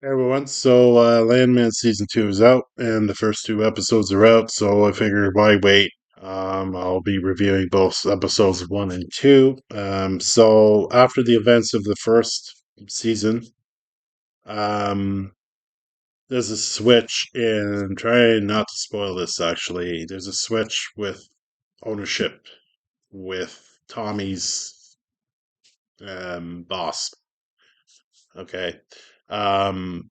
Hey everyone, so Landman season 2 is out, and the first two episodes are out, so I figured why wait? I'll be reviewing both episodes 1 and 2. So after the events of the first season, um, there's a switch in, trying not to spoil this actually, there's a switch with ownership with Tommy's boss, okay? Um,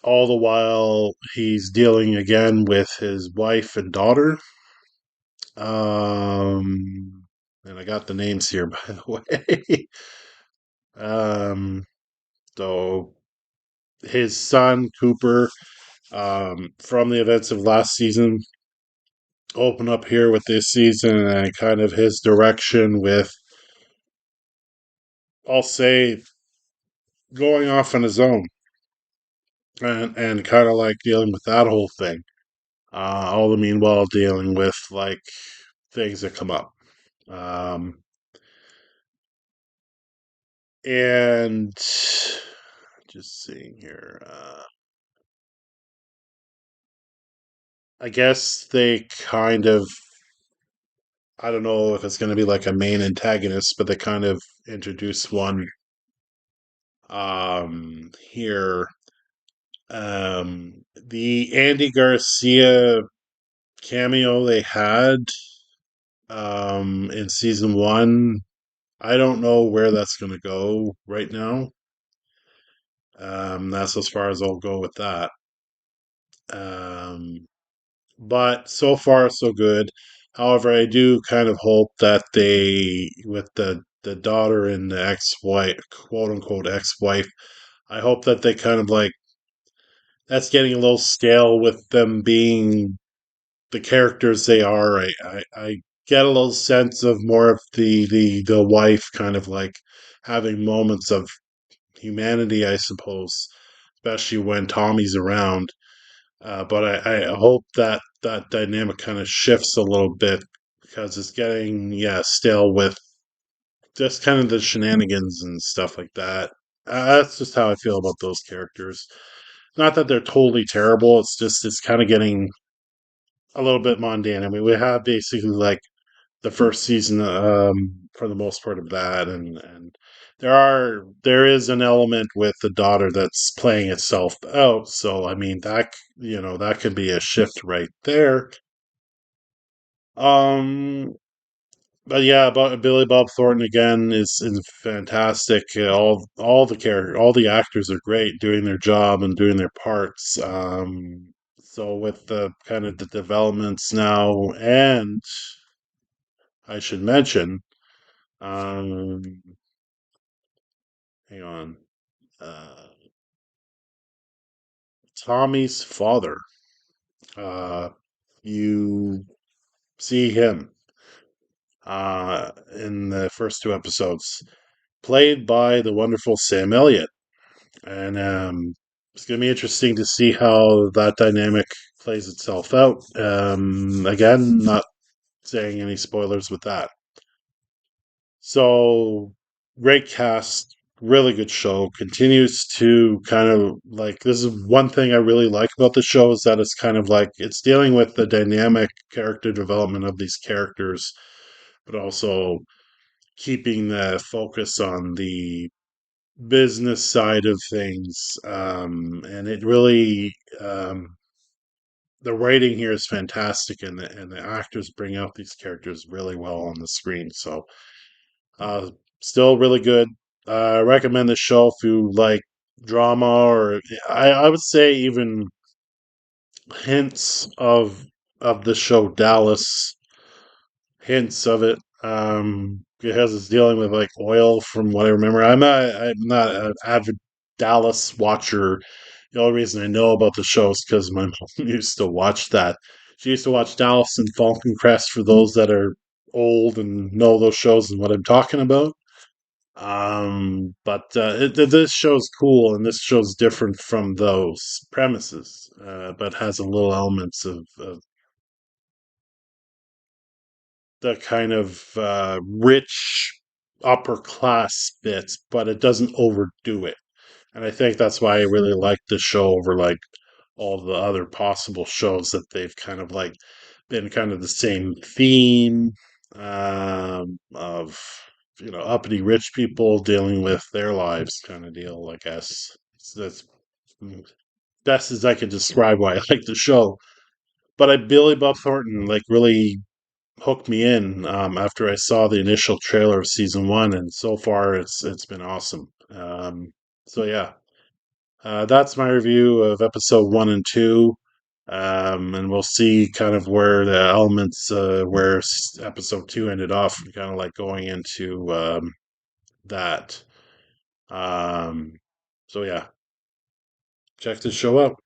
all the while he's dealing again with his wife and daughter. And I got the names here, by the way. um, so his son Cooper, from the events of last season, open up here with this season and kind of his direction with, I'll say, going off on his own and kind of like dealing with that whole thing. All the meanwhile dealing with like things that come up. Um, and just seeing here, I guess they kind of, I don't know if it's going to be like a main antagonist, but they kind of introduce one here. The Andy Garcia cameo they had in season 1, I don't know where that's going to go right now. That's as far as I'll go with that. Um, but so far so good. However, I do kind of hope that they, with the daughter and the ex-wife, quote unquote ex-wife, I hope that they kind of like, that's getting a little stale with them being the characters they are. I get a little sense of more of the wife kind of like having moments of humanity, I suppose, especially when Tommy's around. But I hope that that dynamic kind of shifts a little bit because it's getting, yeah, stale with just kind of the shenanigans and stuff like that. That's just how I feel about those characters. Not that they're totally terrible. It's just it's kind of getting a little bit mundane. I mean, we have basically like the first season, for the most part, of that, and there is an element with the daughter that's playing itself out. So I mean that, that could be a shift right there. Um, but yeah, but Billy Bob Thornton again is fantastic. All the actors are great doing their job and doing their parts. So with the kind of the developments now, and I should mention, um, hang on, uh, Tommy's father. Uh, you see him in the first two episodes, played by the wonderful Sam Elliott. And it's going to be interesting to see how that dynamic plays itself out. Again, not saying any spoilers with that. So, great cast, really good show. Continues to kind of like, this is one thing I really like about the show is that it's kind of like it's dealing with the dynamic character development of these characters, but also keeping the focus on the business side of things. And it really, the writing here is fantastic, and the actors bring out these characters really well on the screen. So, uh, still really good. I recommend the show if you like drama, or I would say even hints of the show Dallas, hints of it. Because it's dealing with like oil, from what I remember. I'm not an avid Dallas watcher. The only reason I know about the show is because my mom used to watch that. She used to watch Dallas and Falcon Crest, for those that are old and know those shows and what I'm talking about. But this show's cool, and this show's different from those premises, but has a little elements of the kind of rich upper class bits, but it doesn't overdo it. And I think that's why I really like this show over like all the other possible shows that they've kind of like been kind of the same theme of uppity rich people dealing with their lives kind of deal. I guess that's best as I can describe why I like the show. But Billy Bob Thornton like really hooked me in after I saw the initial trailer of season one, and so far it's been awesome. So yeah, that's my review of episode one and two. And we'll see kind of where the elements where episode two ended off, kind of like going into that. Um, so yeah, check this show out.